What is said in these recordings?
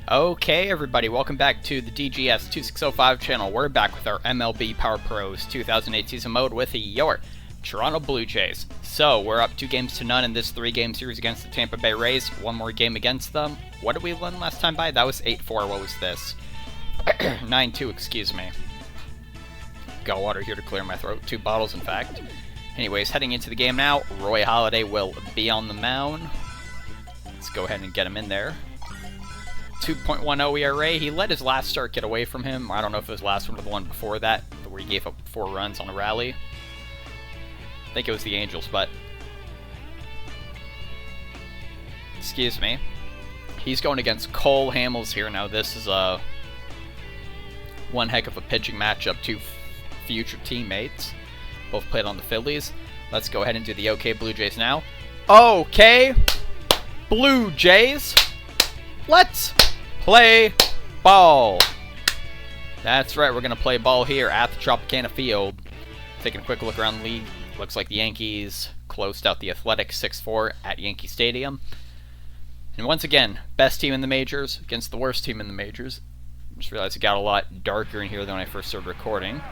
Okay, everybody, welcome back to the DGS 2605 channel. We're back with our MLB Power Pros 2008 season mode with your Toronto Blue Jays. So, we're up 2-0 in this 3-game series against the Tampa Bay Rays. One more game against them. What did we win last time by? That was 8-4. What was this? 9-2, excuse me. Got water here to clear my throat. 2 bottles, in fact. Anyways, heading into the game now, Roy Halladay will be on the mound. Let's go ahead and get him in there. 2.10 ERA. He let his last start get away from him. I don't know if his last one or the one before that, where he gave up 4 runs on a rally. I think it was the Angels, but... Excuse me. He's going against Cole Hamels here. Now, this is one heck of a pitching matchup. 2 future teammates. Both played on the Phillies. Let's go ahead and do the OK Blue Jays now. OK Blue Jays. Let's play ball. That's right, we're going to play ball here at the Tropicana field. Taking a quick look around the league. Looks like the Yankees closed out the Athletics 6-4 at Yankee Stadium. And once again, best team in the majors against the worst team in the majors. Just realized it got a lot darker in here than when I first started recording.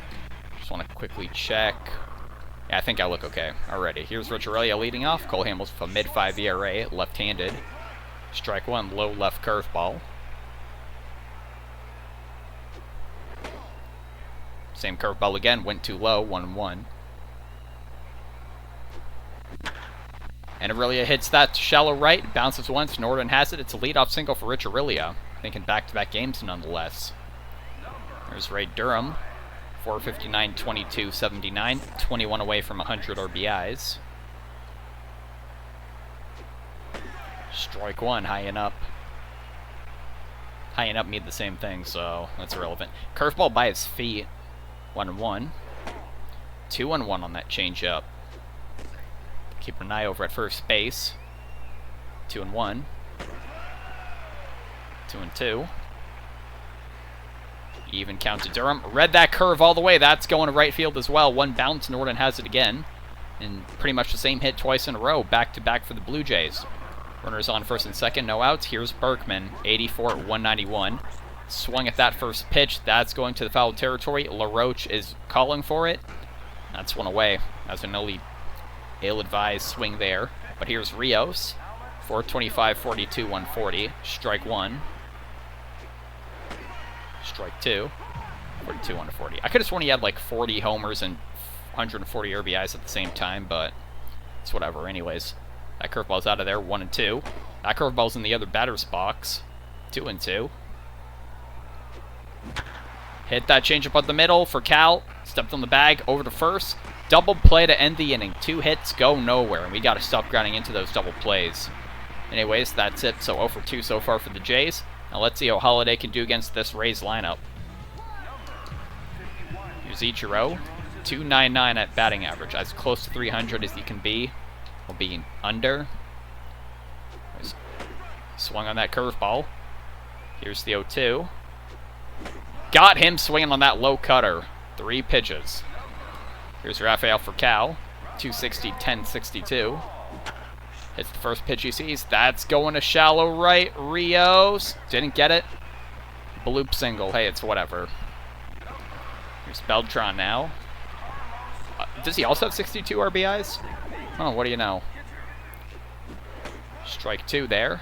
Just want to quickly check. Yeah, I think I look okay already. Here's Rich Aurelia leading off. Cole Hamels with a mid-5 ERA, left-handed. Strike 1, low left curveball. Same curveball again, went too low, 1-1. And Aurelia hits that to shallow right, bounces once, Norton has it. It's a leadoff single for Rich Aurelia. Thinking back-to-back games nonetheless. There's Ray Durham, 459, 22, 79, 21 away from 100 RBIs. Strike 1, high and up. High and up mean the same thing, so that's irrelevant. Curveball by his feet. 1-1. 2-1 on that changeup. Keep an eye over at first base. 2-1. 2-2. Even count to Durham. Read that curve all the way. That's going to right field as well. One bounce. Norton has it again. And pretty much the same hit twice in a row. Back-to-back for the Blue Jays. Runners on first and second, no outs. Here's Berkman, 84 at 191. Swung at that first pitch. That's going to the foul territory. LaRoche is calling for it. That's one away. That's an ill-advised swing there. But here's Rios, 425, 42, 140. Strike 1. Strike 2. 42, 140. I could have sworn he had like 40 homers and 140 RBIs at the same time, but it's whatever anyways. That curveball's out of there, 1-2. That curveball's in the other batter's box, 2-2. Hit that changeup up the middle for Cal. Stepped on the bag, over to first. Double play to end the inning. 2 hits, go nowhere, and we got to stop grounding into those double plays. Anyways, that's it. So 0 for 2 so far for the Jays. Now let's see how Halladay can do against this Rays lineup. Here's Ichiro, 299 at batting average, as close to 300 as you can be. Will be under. Swung on that curveball. Here's the 0-2. Got him swinging on that low cutter. 3 pitches. Here's Rafael for Cal. 260, 1062. Hits the first pitch he sees. That's going to shallow right. Rios. Didn't get it. Bloop single. Hey, it's whatever. Here's Beltran now. Does he also have 62 RBIs? Oh, what do you know? Strike 2 there.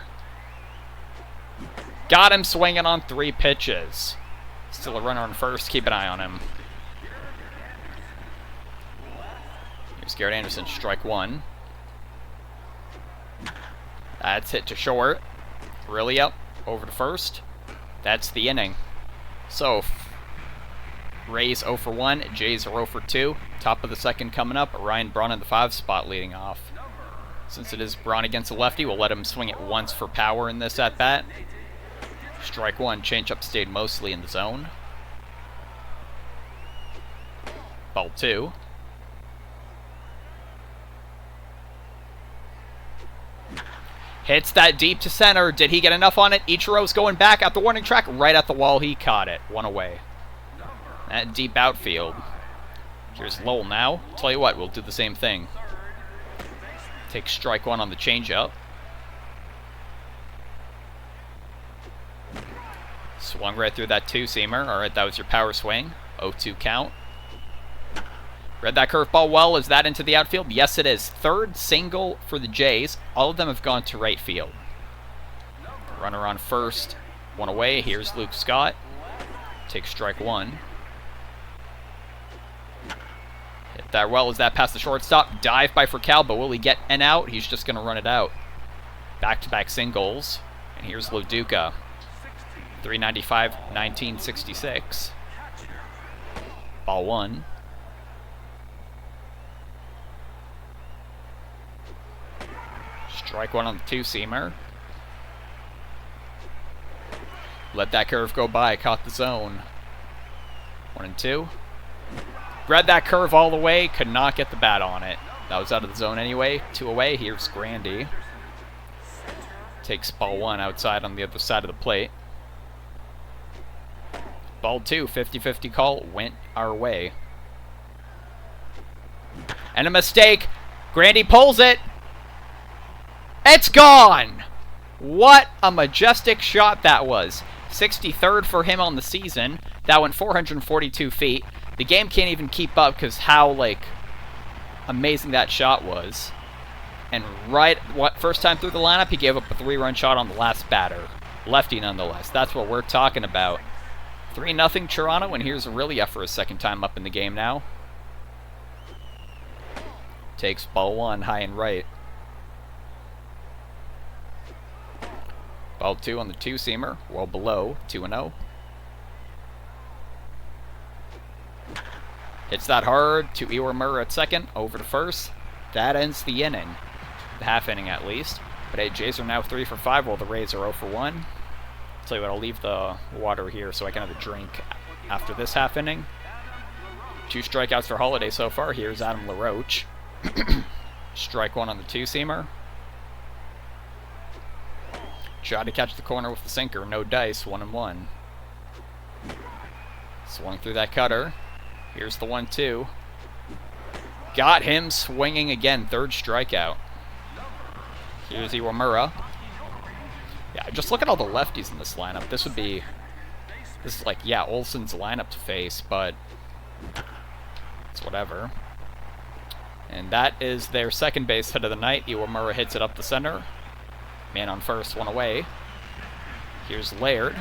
Got him swinging on 3 pitches. Still a runner on first. Keep an eye on him. Here's Garrett Anderson. Strike 1. That's hit to short. Really up. Over to first. That's the inning. So, Rays 0 for 1. Jays are 0 for 2. Top of the second coming up. Ryan Braun in the 5 spot leading off. Since it is Braun against a lefty, we'll let him swing it once for power in this at-bat. Strike 1. Changeup stayed mostly in the zone. Ball 2. Hits that deep to center. Did he get enough on it? Ichiro's going back at the warning track. Right at the wall. He caught it. 1 away. That deep outfield. Here's Lowell now. Tell you what, we'll do the same thing. Take strike 1 on the changeup. Swung right through that two-seamer. Alright, that was your power swing. 0-2 count. Read that curveball well. Is that into the outfield? Yes, it is. Third single for the Jays. All of them have gone to right field. Runner on first. One away. Here's Luke Scott. Takes strike one. Hit that well. Is that past the shortstop? Dive by Furcal, but will he get an out? He's just going to run it out. Back-to-back singles. And here's Loduca. 395, 1966. Ball one. Strike one on the two-seamer. Let that curve go by. Caught the zone. 1-2. Read that curve all the way. Could not get the bat on it. That was out of the zone anyway. 2 away. Here's Grandy. Takes ball one outside on the other side of the plate. Ball two. 50-50 call. Went our way. And a mistake. Grandy pulls it. It's gone! What a majestic shot that was. 63rd for him on the season. That went 442 feet. The game can't even keep up because how, amazing that shot was. And first time through the lineup, he gave up a 3-run shot on the last batter. Lefty nonetheless. That's what we're talking about. 3-0 Toronto, and here's Aurelia for his second time up in the game now. Takes ball one high and right. Ball two on the two-seamer, well below, 2-0. Hits that hard to Iwamura at second, over to first. That ends the inning. The half inning at least. But hey, Jays are now 3 for 5 while the Rays are 0 for 1. Tell you what, I'll leave the water here so I can have a drink after this half inning. 2 strikeouts for Halladay so far. Here's Adam LaRoche. Strike one on the two-seamer. Tried to catch the corner with the sinker. No dice. 1-1. Swung through that cutter. Here's the 1-2. Got him swinging again. Third strikeout. Here's Iwamura. Yeah, just look at all the lefties in this lineup. This is like, yeah, Olsen's lineup to face, but it's whatever. And that is their second base hit of the night. Iwamura hits it up the center. Man on first, one away. Here's Laird.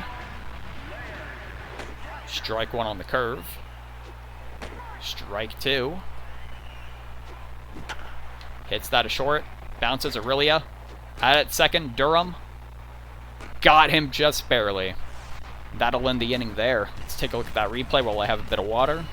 Strike one on the curve. Strike two. Hits that a short. Bounces Aurelia. At it second, Durham. Got him just barely. That'll end the inning there. Let's take a look at that replay while I have a bit of water.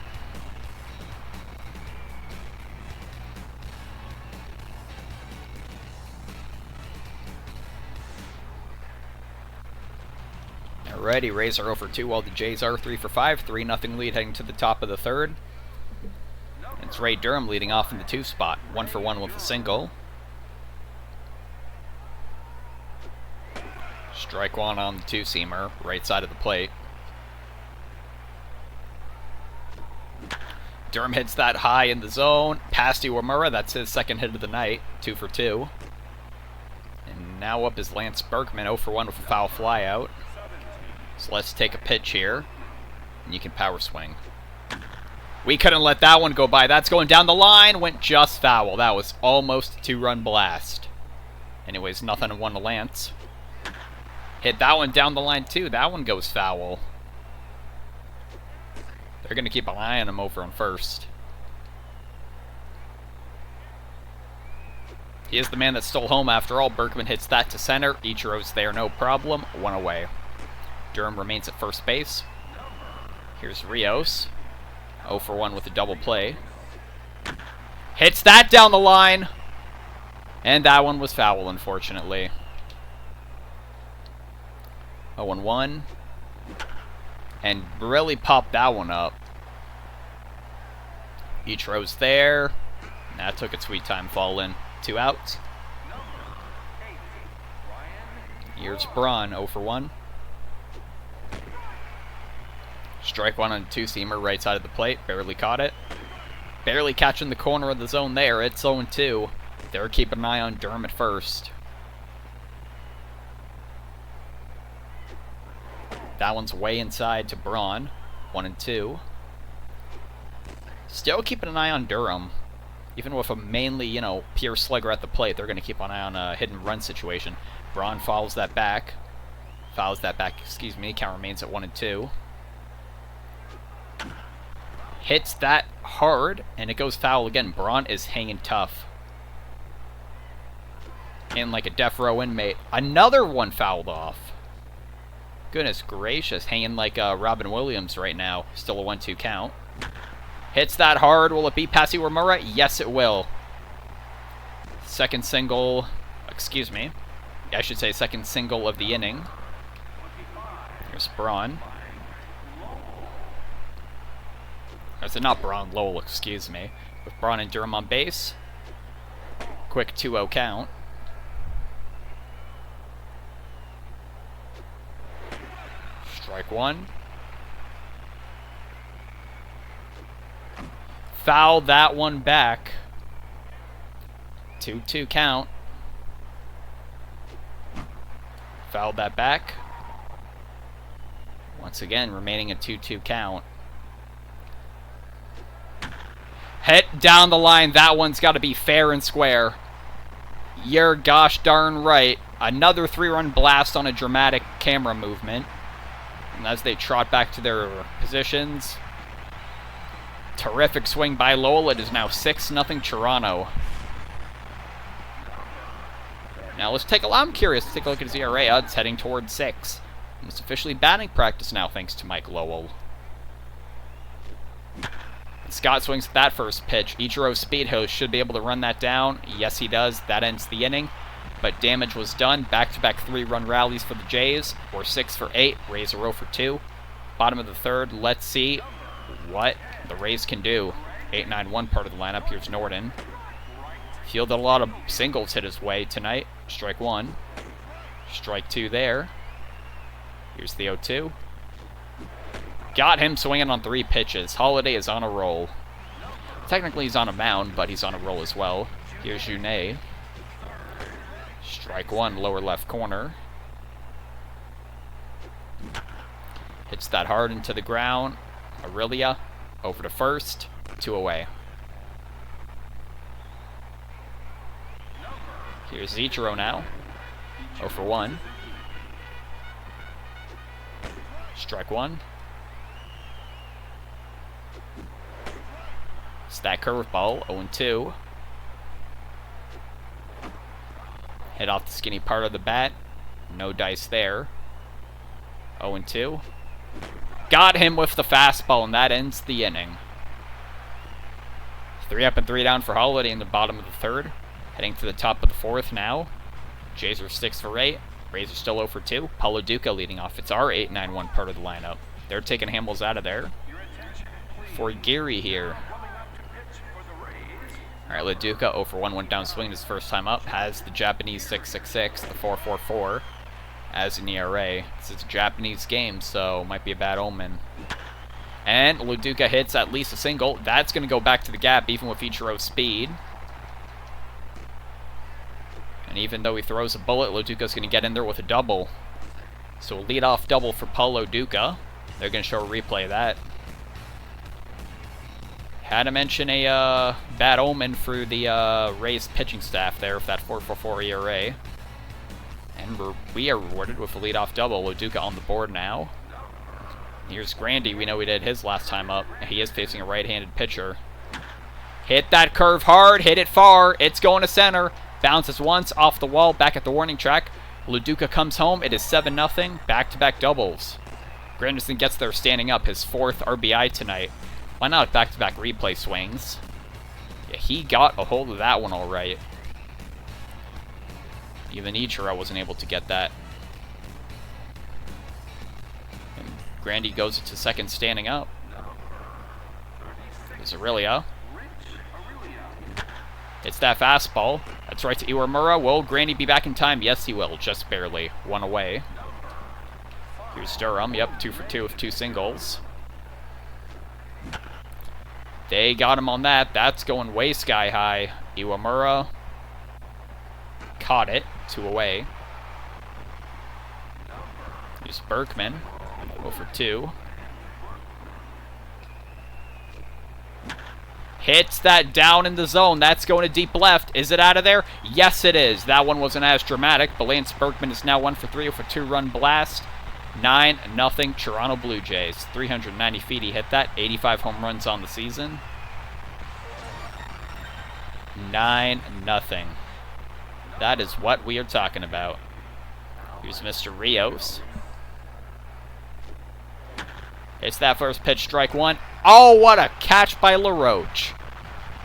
Alrighty, Rays are 0 for 2 while the Jays are 3 for 5. 3-0 lead heading to the top of the third. It's Ray Durham leading off in the 2 spot. 1 for 1 with a single. Strike one on the two-seamer, right side of the plate. Durham hits that high in the zone. Past Iwamura, that's his second hit of the night. 2 for 2. And now up is Lance Berkman, 0 for 1 with a foul fly out. So let's take a pitch here, and you can power swing. We couldn't let that one go by. That's going down the line. Went just foul. That was almost a 2-run blast. Anyways, 0-1 to Lance. Hit that one down the line, too. That one goes foul. They're going to keep an eye on him over on first. He is the man that stole home after all. Berkman hits that to center. Ichiro's there, no problem. 1 away. Durham remains at first base. Here's Rios. 0 for 1 with a double play. Hits that down the line. And that one was foul, unfortunately. 0-1. And really popped that one up. Ichiro's there. That took its sweet time falling. 2 outs. Here's Braun, 0 for 1. Strike one on a two-seamer, right side of the plate. Barely caught it. Barely catching the corner of the zone there. It's 0-2. They're keeping an eye on Durham at first. That one's way inside to Braun. 1 and 2. Still keeping an eye on Durham. Even with a mainly, you know, pure slugger at the plate, they're going to keep an eye on a hidden run situation. Braun fouls that back. Excuse me. Count remains at 1 and 2. Hits that hard, and it goes foul again. Braun is hanging tough. And like a death row inmate. Another one fouled off. Goodness gracious. Hanging like Robin Williams right now. Still a 1-2 count. Hits that hard. Will it be past Iwamura? Yes, it will. Second single. Excuse me. I should say second single of the inning. Here's Braun. Or not Braun, Lowell, excuse me. With Braun and Durham on base. Quick 2-0 count. Strike 1. Foul that one back. 2-2 count. Fouled that back. Once again, remaining a 2-2 count. Hit down the line. That one's got to be fair and square. You're gosh darn right. Another 3-run blast on a dramatic camera movement. And as they trot back to their positions. Terrific swing by Lowell. It is now 6-0 Toronto. Now let's take a look. I'm curious to take a look at his ERA. It's heading towards 6. And it's officially batting practice now, thanks to Mike Lowell. Scott swings at that first pitch. Ichiro Speedhost should be able to run that down. Yes, he does. That ends the inning. But damage was done. Back-to-back 3-run rallies for the Jays. Or 6 for 8. Rays are 0 for 2. Bottom of the third. Let's see what the Rays can do. 8-9-1 part of the lineup. Here's Norton. Fielded a lot of singles hit his way tonight. Strike 1. Strike 2 there. Here's the 0-2. Got him swinging on 3 pitches. Halladay is on a roll. Technically he's on a mound, but he's on a roll as well. Here's Junet. Strike 1, lower left corner. Hits that hard into the ground. Aurelia over to first. 2 away. Here's Ichiro now. 0 for 1. Strike 1. It's that curveball, 0-2. Hit off the skinny part of the bat. No dice there. 0-2. Got him with the fastball, and that ends the inning. 3 up and 3 down for Halladay in the bottom of the third. Heading to the top of the fourth now. Jays are 6 for 8. Rays are still 0 for 2. Paulo Duca leading off. It's our 8-9-1 part of the lineup. They're taking Hamels out of there. For Geary here. Alright, LaDuca 0 for 1 went down swinging his first time up. Has the Japanese 6.66, the 4.44 as an ERA. This is a Japanese game, so might be a bad omen. And LaDuca hits at least a single. That's going to go back to the gap, even with Ichiro's speed. And even though he throws a bullet, LaDuca's going to get in there with a double. So a leadoff double for Paulo Duca. They're going to show a replay of that. Had to mention a bad omen for the Rays pitching staff there with that 4.44 ERA. And we are rewarded with a leadoff double. LaDuca on the board now. Here's Grandy. We know he did his last time up. He is facing a right-handed pitcher. Hit that curve hard. Hit it far. It's going to center. Bounces once off the wall. Back at the warning track. LaDuca comes home. It is 7-0. Back-to-back doubles. Granderson gets there standing up. His 4th RBI tonight. Why not back-to-back replay swings? Yeah, he got a hold of that one all right. Even Ichiro wasn't able to get that. And Grandy goes to second standing up. Is Aurelia. It's that fastball. That's right to Iwamura. Will Grandy be back in time? Yes, he will. Just barely. 1 away. Here's Durham. Yep, 2 for 2 with 2 singles. They got him on that. That's going way sky high. Iwamura caught it. 2 away. Here's Berkman. 0 for 2. Hits that down in the zone. That's going to deep left. Is it out of there? Yes, it is. That one wasn't as dramatic. But Lance Berkman is now 1 for 3 with a 2-run blast. 9-0 Toronto Blue Jays. 390 feet he hit that. 85 home runs on the season. 9-0. That is what we are talking about. Here's Mr. Rios. It's that first pitch, strike 1. Oh, what a catch by LaRoche.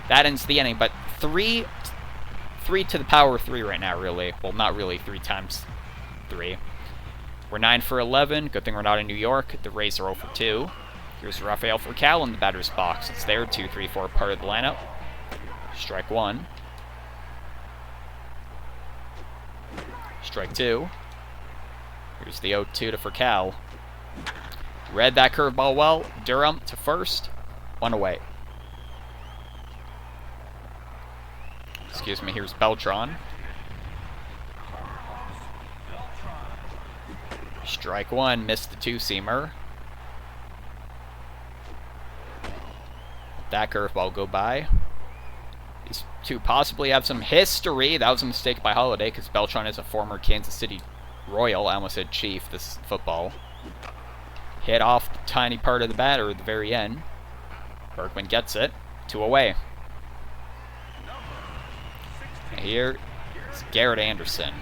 That ends the inning, but 3 to the power of 3 right now, really. Well, not really, 3 times 3. We're 9 for 11. Good thing we're not in New York. The Rays are 0 for 2. Here's Rafael Furcal in the batter's box. It's their 2, 3, 4 part of the lineup. Strike 1. Strike 2. Here's the 0-2 to Furcal. Read that curveball well. Durham to first. 1 away. Excuse me, here's Beltran. Strike 1, missed the 2-seamer. That curveball go by. These two possibly have some history. That was a mistake by Halladay because Beltran is a former Kansas City Royal. I almost said Chief. This is football. Hit off the tiny part of the batter at the very end. Berkman gets it. 2 away. Here is Garrett Anderson.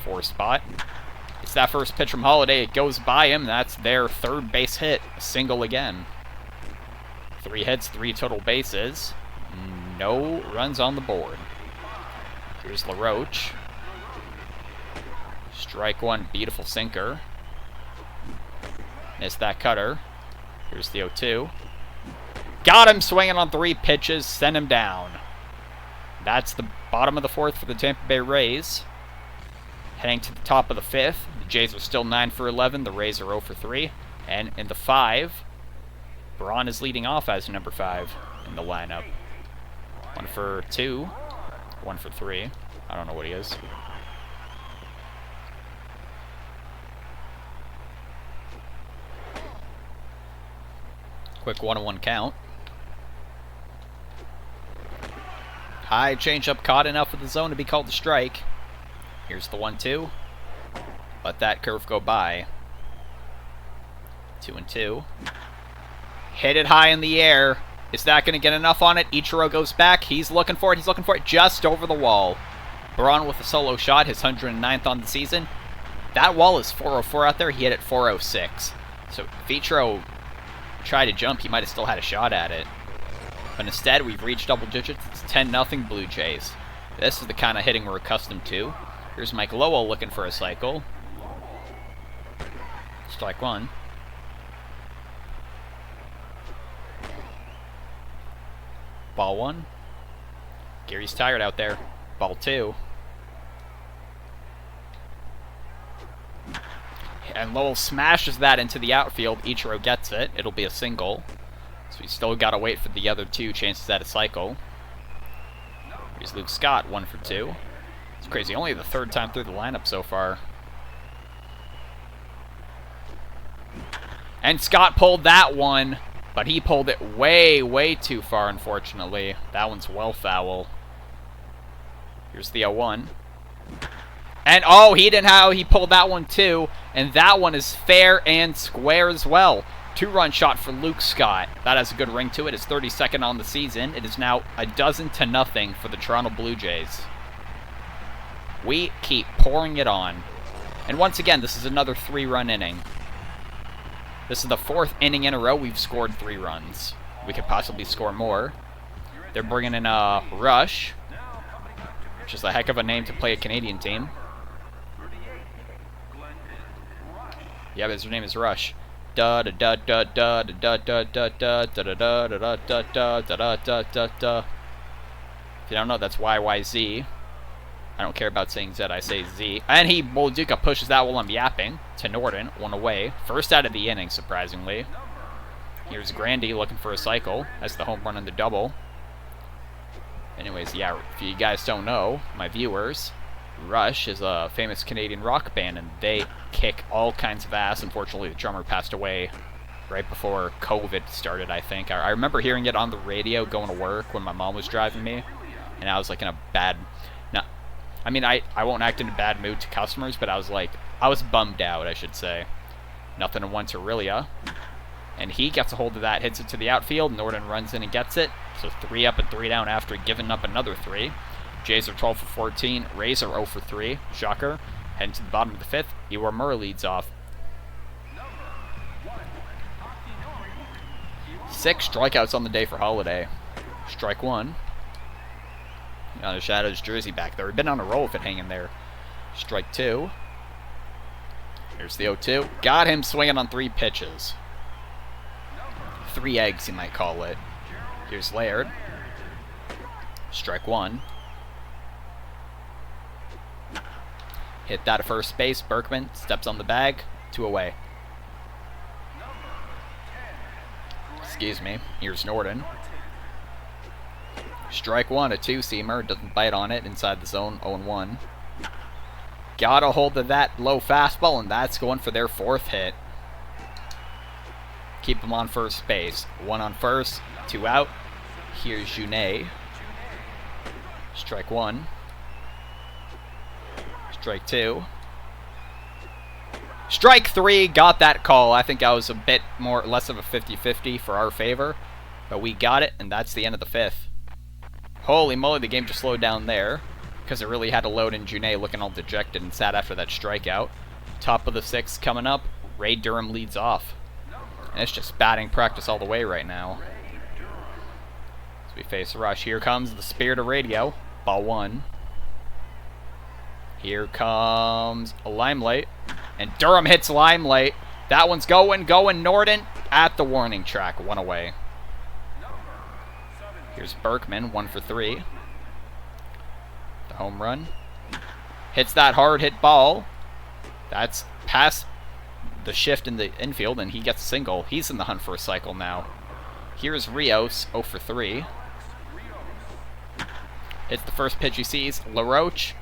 4 spot. It's that first pitch from Halladay. It goes by him. That's their 3rd base hit. A single again. 3 hits, 3 total bases. No runs on the board. Here's LaRoche. Strike 1, beautiful sinker. Missed that cutter. Here's the 0-2. Got him swinging on 3 pitches. Send him down. That's the bottom of the 4th for the Tampa Bay Rays. Heading to the top of the 5th. The Jays are still 9 for 11. The Rays are 0 for 3. And in the 5, Braun is leading off as number 5 in the lineup. 1 for 2. 1 for 3. I don't know what he is. Quick 1-1 count. High changeup caught enough with the zone to be called a strike. Here's the 1-2. Let that curve go by. 2-2. Hit it high in the air. Is that going to get enough on it? Ichiro goes back. He's looking for it. He's looking for it just over the wall. Braun with a solo shot, his 109th on the season. That wall is 404 out there. He hit it 406. So if Ichiro tried to jump, he might have still had a shot at it. But instead, we've reached double digits. It's 10-0 Blue Jays. This is the kind of hitting we're accustomed to. Here's Mike Lowell looking for a cycle. Strike 1. Ball 1. Gary's tired out there. Ball 2. And Lowell smashes that into the outfield. Ichiro gets it. It'll be a single. So we still got to wait for the other 2 chances at a cycle. Here's Luke Scott, 1 for 2. It's crazy. Only the 3rd time through the lineup so far. And Scott pulled that one, but he pulled it way, way too far, unfortunately. That one's well foul. Here's the 0-1. And, oh, he pulled that one too. And that one is fair and square as well. 2-run shot for Luke Scott. That has a good ring to it. It's 32nd on the season. It is now 12-0 for the Toronto Blue Jays. We keep pouring it on. And once again, this is another 3-run inning. This is the 4th inning in a row we've scored 3 runs. We could possibly score more. They're bringing in Rush, which is a heck of a name to play a Canadian team. Yeah, but his name is Rush. Da da da da da da da da da da da da da da da da da da da. If you don't know, that's YYZ. I don't care about saying Z, I say Z. And Molduca pushes that while I'm yapping to Norton, 1 away. First out of the inning, surprisingly. Here's Grandy looking for a cycle. That's the home run on the double. Anyways, yeah, if you guys don't know, my viewers, Rush is a famous Canadian rock band, and they kick all kinds of ass. Unfortunately, the drummer passed away right before COVID started, I think. I remember hearing it on the radio going to work when my mom was driving me, and I was like in a bad... No, I mean, I won't act in a bad mood to customers, but I was bummed out, I should say. Nothing in one to Aurelia. And he gets a hold of that, hits it to the outfield. Norden runs in and gets it. So 3 up and 3 down after giving up another 3. Jays are 12 for 14. Rays are 0 for 3. Shocker. Heading to the bottom of the 5th. Eeyore Murr leads off. 6 strikeouts on the day for Halladay. Strike 1. Got a Shadows jersey back there. He'd been on a roll if it hanging there. Strike 2. Here's the 0-2. Got him swinging on 3 pitches. 3 eggs, you might call it. Here's Laird. Strike 1. Hit that at first base. Berkman steps on the bag. 2 away. Excuse me. Here's Norden. Strike 1, a 2-seamer. Doesn't bite on it inside the zone. 0-1. Got a hold of that low fastball, and that's going for their 4th hit. Keep him on first base. 1 on first, 2 out. Here's Junet. Strike 1. Strike 2. Strike 3. Got that call. I think I was a bit less of a 50-50 for our favor, but we got it, and that's the end of the 5th. Holy moly, the game just slowed down there because it really had to load in. Junet looking all dejected and sad after that strikeout. Top of the 6th coming up. Ray Durham leads off. And it's just batting practice all the way right now. As we face Rush. Here comes the Spirit of Radio. Ball 1. Here comes a Limelight. And Durham hits Limelight. That one's going. Norden at the warning track. 1 away. Here's Berkman. 1 for 3. The home run. Hits that hard hit ball. That's past the shift in the infield, and he gets a single. He's in the hunt for a cycle now. Here's Rios, 0 for 3. Hits the first pitch he sees. LaRoche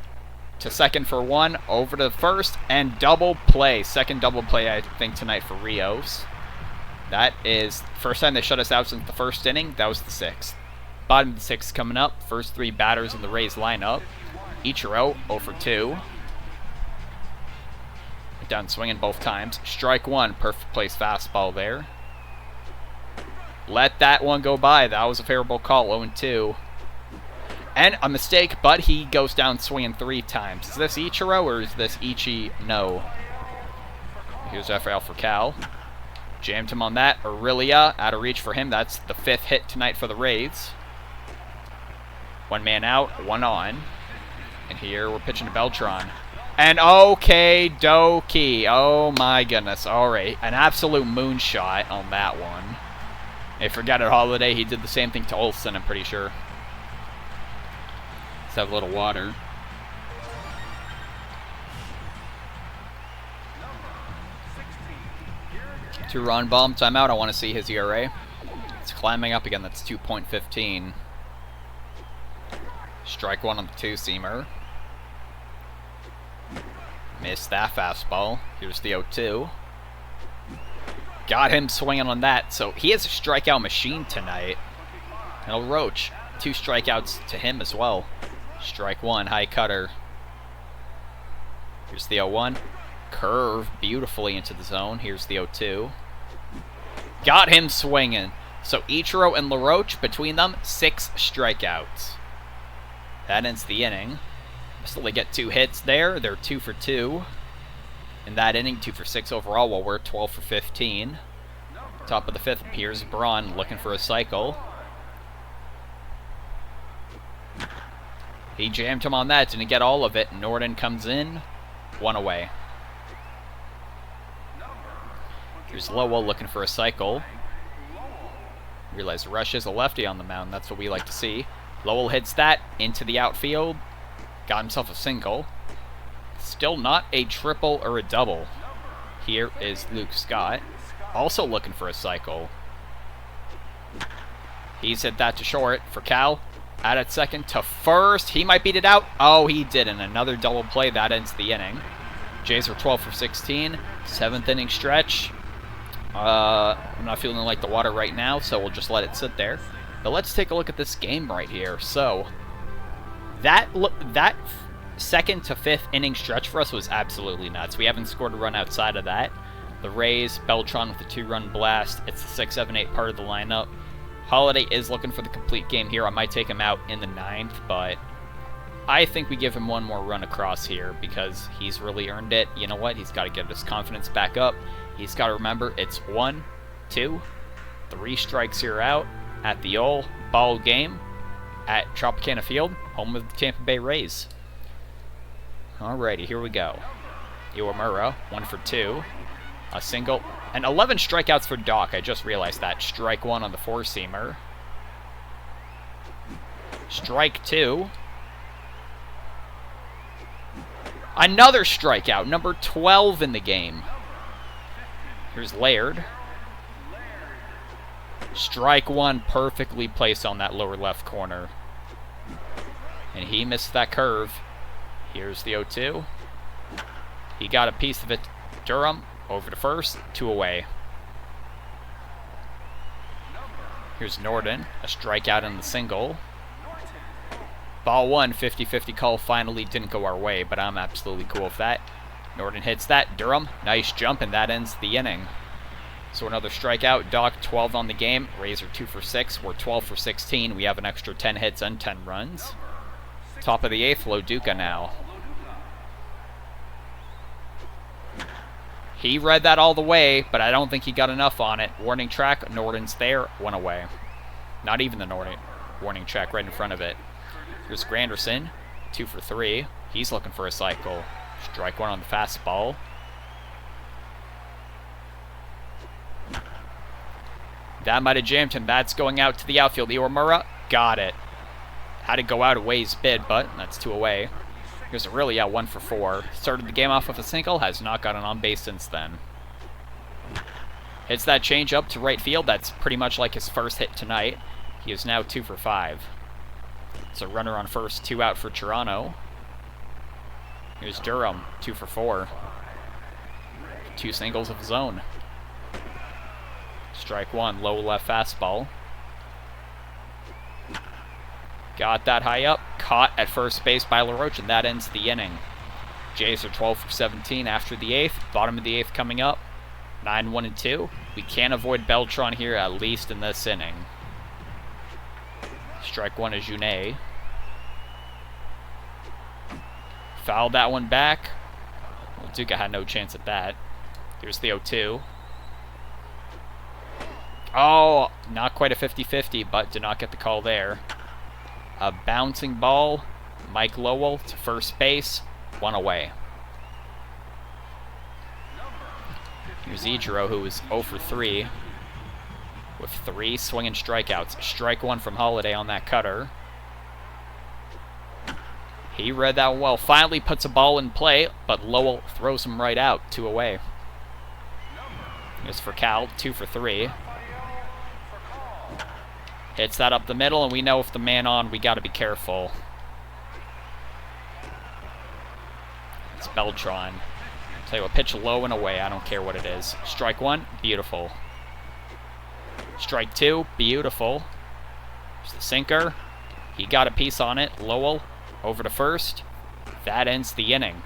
to second for 1, over to first, and double play. Second double play, I think, tonight for Rios. That is the first time they shut us out since the first inning. That was the 6th. Bottom of the 6th coming up. First 3 batters in the Rays lineup. Ichiro, 0 for 2. Down swinging both times. Strike 1. Perfect place fastball there. Let that one go by. That was a favorable call. 0-2. And a mistake, but he goes down swinging 3 times. Is this Ichiro or is this Ichi? No. Here's Rafael for Cal. Jammed him on that. Aurelia out of reach for him. That's the 5th hit tonight for the Rays. 1 man out, 1 on. And here we're pitching to Beltran. And okay, dokie. Oh my goodness. Alright. An absolute moonshot on that one. If forgot at Halladay, he did the same thing to Olsen, I'm pretty sure. Let's have a little water. Two-run bomb timeout. I want to see his ERA. It's climbing up again. That's 2.15. Strike 1 on the 2-seamer. Missed that fastball. Here's the 0-2. Got him swinging on that. So he has a strikeout machine tonight. And Roach, 2 strikeouts to him as well. Strike 1, high cutter. Here's the 0-1. Curve beautifully into the zone. Here's the 0-2. Got him swinging. So Ichiro and LaRoche, between them, 6 strikeouts. That ends the inning. Still they get 2 hits there. They're 2 for 2 in that inning, 2 for 6 overall, while we're 12 for 15. Top of the 5th appears Braun looking for a cycle. He jammed him on that, didn't get all of it. Norden comes in, 1 away. Here's Lowell looking for a cycle. Realize Rush is a lefty on the mound. That's what we like to see. Lowell hits that into the outfield. Got himself a single. Still not a triple or a double. Here is Luke Scott. Also looking for a cycle. He's hit that to short for Cal. Out at second to first. He might beat it out. Oh, he didn't. Another double play. That ends the inning. Jays are 12 for 16. 7th inning stretch. I'm not feeling like the water right now, so we'll just let it sit there. But let's take a look at this game right here. So, that 2nd to 5th inning stretch for us was absolutely nuts. We haven't scored a run outside of that. The Rays, Beltran with a 2-run blast. It's the 6, 7, 8 part of the lineup. Halladay is looking for the complete game here. I might take him out in the 9th, but I think we give him one more run across here because he's really earned it. You know what? He's got to get his confidence back up. He's got to remember it's 1, 2, 3 strikes here out at the old ball game at Tropicana Field, home of the Tampa Bay Rays. Alrighty, here we go. Iwamura, 1 for 2. A single. And 11 strikeouts for Doc. I just realized that. Strike 1 on the 4-seamer. Strike 2. Another strikeout. Number 12 in the game. Here's Laird. Strike 1 perfectly placed on that lower left corner. And he missed that curve. Here's the 0-2. He got a piece of it. Durham over to first. 2 away. Here's Norden. A strikeout in the single. Ball 1. 50-50 call finally didn't go our way, but I'm absolutely cool with that. Norden hits that. Durham. Nice jump, and that ends the inning. So another strikeout. Doc 12 on the game. Rays are 2 for 6. We're 12 for 16. We have an extra 10 hits and 10 runs. Top of the 8th, Loduca now. He read that all the way, but I don't think he got enough on it. Warning track, Norden's there, 1 away. Not even the warning track right in front of it. Here's Granderson, 2 for 3. He's looking for a cycle. Strike 1 on the fastball. That might have jammed him. That's going out to the outfield. Iwamura got it. Had to go out a ways bid, but that's 2 away. Here's a really 1 for 4. Started the game off with a single, has not gotten on base since then. Hits that change up to right field. That's pretty much like his first hit tonight. He is now 2 for 5. It's a runner on first, 2 out for Toronto. Here's Durham, 2 for 4. 2 singles of his own. Strike 1, low left fastball. Got that high up, caught at first base by LaRoche, and that ends the inning. Jays are 12 for 17 after the 8th. Bottom of the 8th coming up. 9, 1, and 2. We can't avoid Beltran here, at least in this inning. Strike 1 is Junet. Fouled that one back. Well, Duca had no chance at that. Here's the 0-2. Oh, not quite a 50-50, but did not get the call there. A bouncing ball. Mike Lowell to first base. 1 away. Here's Ichiro, who is 0 for 3 with 3 swinging strikeouts. Strike 1 from Halladay on that cutter. He read that well. Finally puts a ball in play, but Lowell throws him right out. 2 away. Here's for Cal. 2 for 3. Hits that up the middle, and we know if the man on, we got to be careful. It's Beltran. Tell you what, pitch low and away. I don't care what it is. Strike 1, beautiful. Strike 2, beautiful. There's the sinker. He got a piece on it. Lowell over to first. That ends the inning.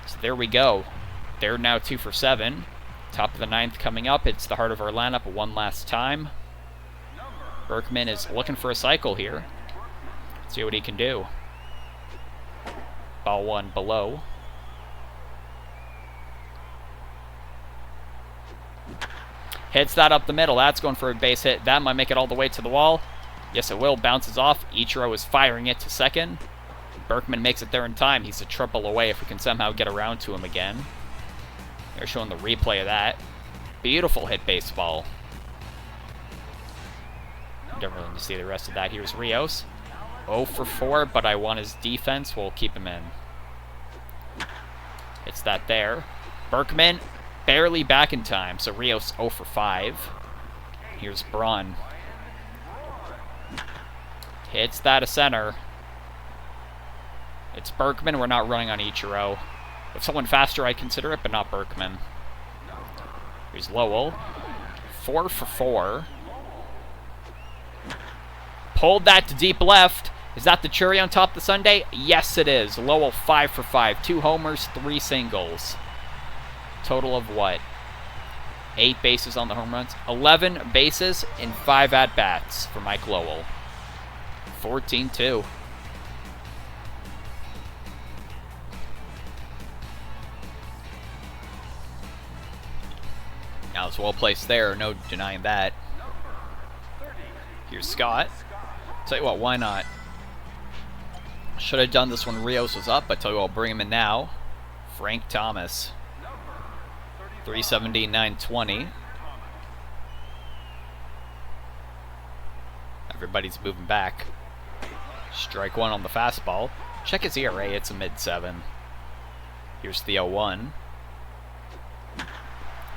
So there we go. They're now 2 for 7. Top of the 9th coming up. It's the heart of our lineup one last time. Berkman is looking for a cycle here. See what he can do. Ball 1 below. Hits that up the middle. That's going for a base hit. That might make it all the way to the wall. Yes, it will. Bounces off. Ichiro is firing it to second. Berkman makes it there in time. He's a triple away if we can somehow get around to him again. They're showing the replay of that. Beautiful hit baseball. Don't really need to see the rest of that. Here's Rios. 0 for 4, but I want his defense. We'll keep him in. It's that there. Berkman barely back in time, so Rios 0 for 5. Here's Braun. Hits that to center. It's Berkman. We're not running on Ichiro. With someone faster, I'd consider it, but not Berkman. Here's Lowell. 4 for 4. Pulled that to deep left. Is that the cherry on top of the sundae? Yes, it is. Lowell 5 for 5. 2 homers, 3 singles. Total of what? 8 bases on the home runs. 11 bases in 5 at-bats for Mike Lowell. 14-2. Now it's well placed there, no denying that. Here's Scott. Tell you what, why not? Should have done this when Rios was up, but tell you what, I'll bring him in now. Frank Thomas. 370, 920. Everybody's moving back. Strike one on the fastball. Check his ERA, it's a mid-7. Here's the 0-1.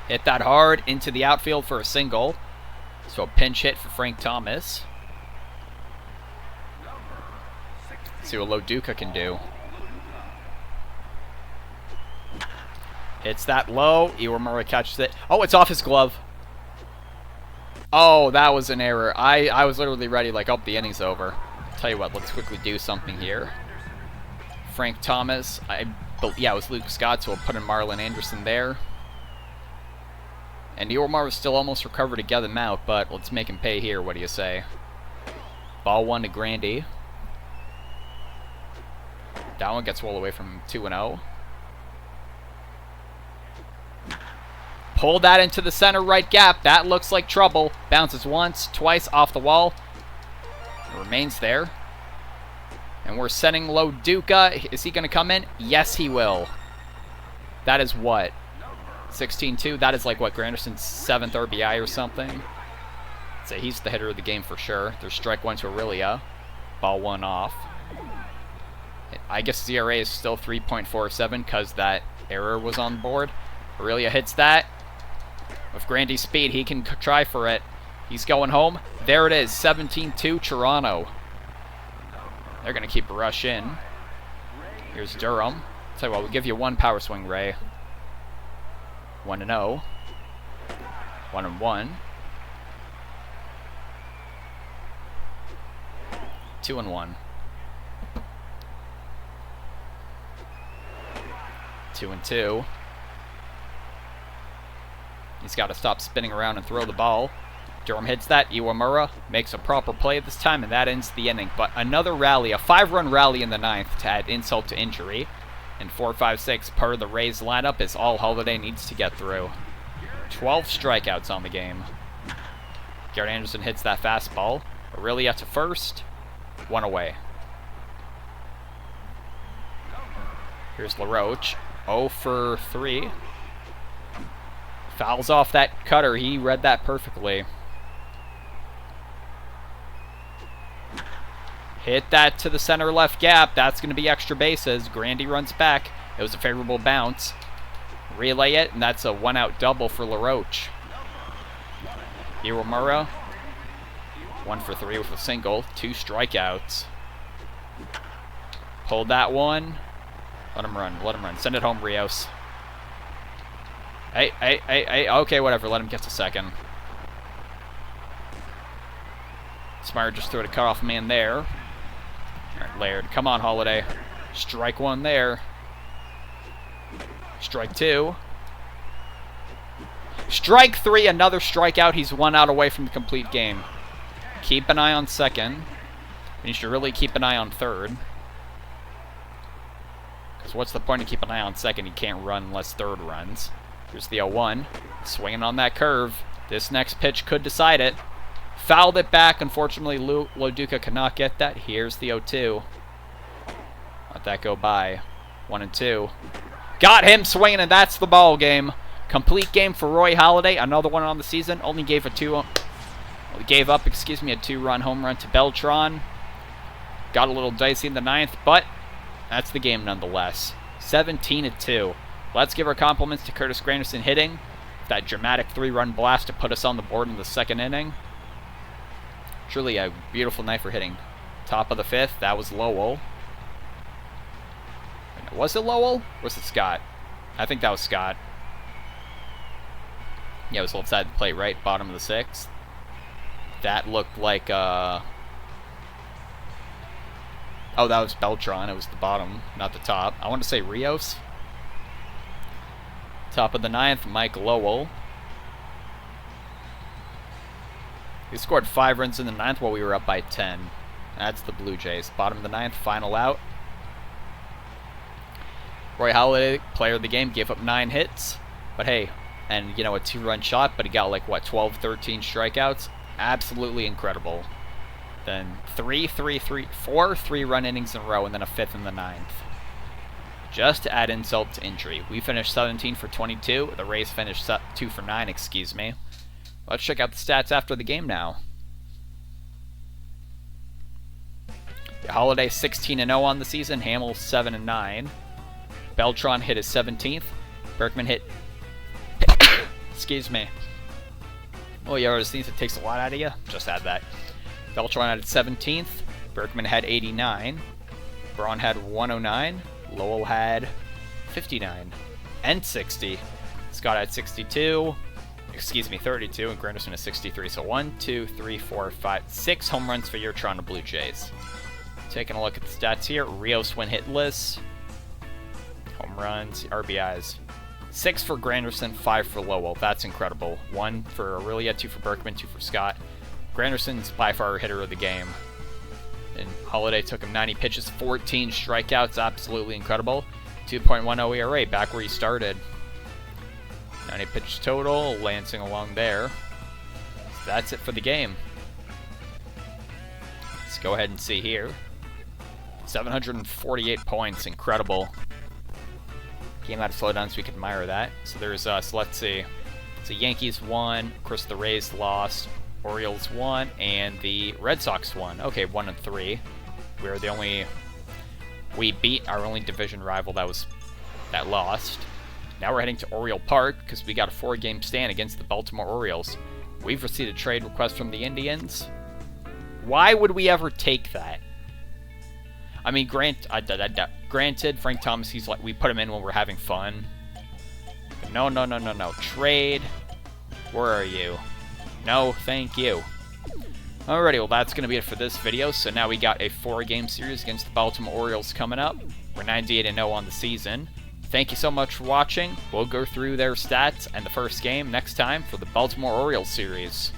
Hit that hard into the outfield for a single. So a pinch hit for Frank Thomas. See what Loduca can do. Hits that low. Iwamura catches it. Oh, it's off his glove. Oh, that was an error. I was literally ready, like, oh, the inning's over. Tell you what, let's quickly do something here. Frank Thomas. Yeah, it was Luke Scott, so we'll put in Marlon Anderson there. And Iwamura was still almost recovered to get him out, but let's make him pay here. What do you say? Ball 1 to Grandy. That one gets well away from 2-0. Pull that into the center right gap. That looks like trouble. Bounces once, twice off the wall. It remains there. And we're sending Loduca. Is he going to come in? Yes, he will. That is what? 16-2. That is like, what, Granderson's 7th RBI or something? So he's the hitter of the game for sure. There's strike 1 to Aurelia. Ball 1 off. I guess his ERA is still 3.47 because that error was on board. Aurelia hits that. With Grandy's speed, he can try for it. He's going home. There it is, 17-2 Toronto. They're going to keep a rush in. Here's Durham. Tell you what, we'll give you 1 power swing, Ray. 1-0. 1-1. 2-1. 2-2. He's got to stop spinning around and throw the ball. Durham hits that. Iwamura makes a proper play this time, and that ends the inning. But another rally, a 5-run rally in the 9th to add insult to injury. And 4-5-6 per the Rays lineup is all Halladay needs to get through. 12 strikeouts on the game. Garrett Anderson hits that fastball. Aurelia to first. 1 away. Here's LaRoche. 0 for 3. Fouls off that cutter. He read that perfectly. Hit that to the center left gap. That's going to be extra bases. Grandy runs back. It was a favorable bounce. Relay it, and that's a 1-out double for LaRoche. Iwamura. 1 for 3 with a single. 2 strikeouts. Pulled that one. Let him run. Let him run. Send it home, Rios. Hey. Okay, whatever. Let him get to second. Smart just threw a cutoff man there. All right, Laird. Come on, Halladay. Strike 1 there. Strike 2. Strike 3. Another strikeout. He's 1 out away from the complete game. Keep an eye on second. And you should really keep an eye on third. Because what's the point of keeping an eye on second? He can't run unless third runs. Here's the 0-1. Swinging on that curve. This next pitch could decide it. Fouled it back. Unfortunately, Loduca cannot get that. Here's the 0-2. Let that go by. 1-2. Got him swinging, and that's the ball game. Complete game for Roy Halladay. Another one on the season. Only gave a 2-run home run to Beltran. Got a little dicey in the 9th, but that's the game nonetheless. 17-2. Let's give our compliments to Curtis Granderson hitting. That dramatic 3-run blast to put us on the board in the 2nd inning. Truly a beautiful night for hitting. Top of the 5th, that was Lowell. Was it Lowell? Or was it Scott? I think that was Scott. Yeah, it was left side of the plate, right? Bottom of the 6th. That looked like, oh, that was Beltran. It was the bottom, not the top. I want to say Rios. Top of the 9th, Mike Lowell. He scored 5 runs in the 9th while we were up by 10. That's the Blue Jays. Bottom of the 9th, final out. Roy Halladay, player of the game, gave up 9 hits. But hey, and you know, a 2-run shot, but he got like, what, 12, 13 strikeouts? Absolutely incredible. Then 4 3-run innings in a row, and then a 5th in the 9th. Just to add insult to injury. We finished 17 for 22. The Rays finished 2 for 9, excuse me. Let's check out the stats after the game now. Halladay 16-0 on the season. Hamill 7-9. Beltran hit his 17th. Berkman hit... excuse me. Oh, you always think it takes a lot out of you? Just add that. Beltran had 17th. Berkman had 89. Braun had 109. Lowell had 59. And 60. Scott had 62. Excuse me, 32. And Granderson had 63. So 1, 2, 3, 4, 5, 6 home runs for your Toronto Blue Jays. Taking a look at the stats here. Rios went hitless. Home runs, RBIs. 6 for Granderson, 5 for Lowell. That's incredible. 1 for Aurelia, 2 for Berkman, 2 for Scott. Granderson's by far our hitter of the game. And Halladay took him 90 pitches, 14 strikeouts. Absolutely incredible. 2.10 ERA, back where he started. 90 pitches total, lancing along there. So that's it for the game. Let's go ahead and see here. 748 points, incredible. Game had to slow down so we could admire that. So there's, so let's see. So Yankees won, of course the Rays lost, Orioles won, and the Red Sox won. Okay, 1 and 3. We beat our only division rival that lost. Now we're heading to Oriole Park because we got a 4-game stand against the Baltimore Orioles. We've received a trade request from the Indians. Why would we ever take that? I mean, granted, Frank Thomas, he's like, we put him in when we're having fun. But no. Trade. Where are you? No, thank you. Alrighty, well, that's going to be it for this video. So now we got a 4-game series against the Baltimore Orioles coming up. We're 98-0 on the season. Thank you so much for watching. We'll go through their stats and the first game next time for the Baltimore Orioles series.